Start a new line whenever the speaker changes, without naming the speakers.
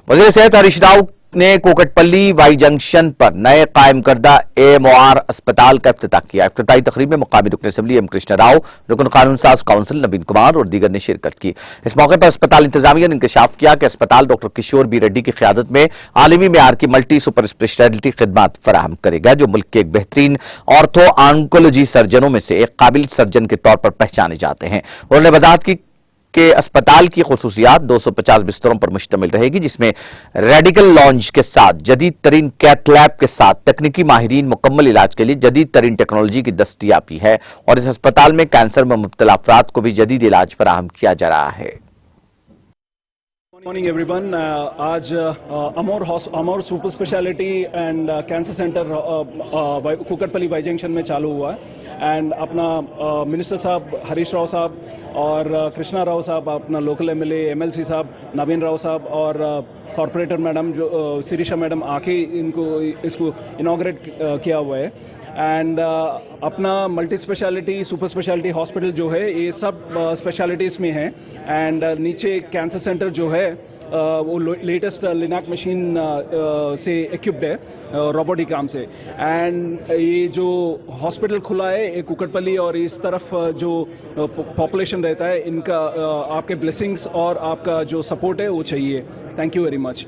वज़ीर सेहत हरीश राव ने कोकटपल्ली वाई जंक्शन पर नए कायम करदा AMOR अस्पताल का इफ्तिताह किया। इफ्तिताही तकरीब में मुकामी रुकन असेंबली एम कृष्णा राव, रुकन कानून साज काउंसिल नवीन कुमार और दीगर ने शिरकत की। इस मौके पर अस्पताल इंतजामिया ने इंकशाफ किया कि अस्पताल डॉक्टर किशोर बी रेड्डी की क़यादत में आलमी मेयार की मल्टी सुपर स्पेशलिटी खिदमात फराहम करेगा, जो मुल्क के एक बेहतरीन ऑर्थो ऑन्कोलॉजी सर्जनों में से एक काबिल सर्जन के तौर पर पहचाने जाते हैं। उन्होंने वजाहत की कि अस्पताल की खुसूसियात 250 बिस्तरों पर मुश्तमिल रहेगी, जिसमें रेडिकल लॉन्च के साथ जदीद तरीन कैथ लैब के साथ तकनीकी माहिरीन मुकम्मल इलाज के लिए जदीद तरीन टेक्नोलॉजी की दस्तयाबी है और इस अस्पताल में कैंसर में मुब्तला अफराद को भी जदीद इलाज फराहम किया जा रहा है।
Morning everyone. आज Amor super speciality and cancer centre Kukatpally Y junction में चालू हुआ है एंड अपना मिनिस्टर साहब हरीश राव साहब और कृष्णा राव साहब, अपना लोकल MLA MLC साहब नवीन राव साहब और कॉरपोरेटर मैडम जो शिरीषा मैडम आके इसको इनॉग्रेट किया हुआ है एंड अपना multi speciality super speciality hospital जो है ये सब स्पेशलिटीज़ में है एंड नीचे कैंसर सेंटर जो है वो लेटेस्ट लिनाक मशीन से इक्विप्ड है रोबोटिक आर्म से एंड ये जो हॉस्पिटल खुला है एक कुकटपल्ली और इस तरफ जो पॉपुलेशन रहता है इनका आपके ब्लेसिंग्स और आपका जो सपोर्ट है वो चाहिए। Thank you very much.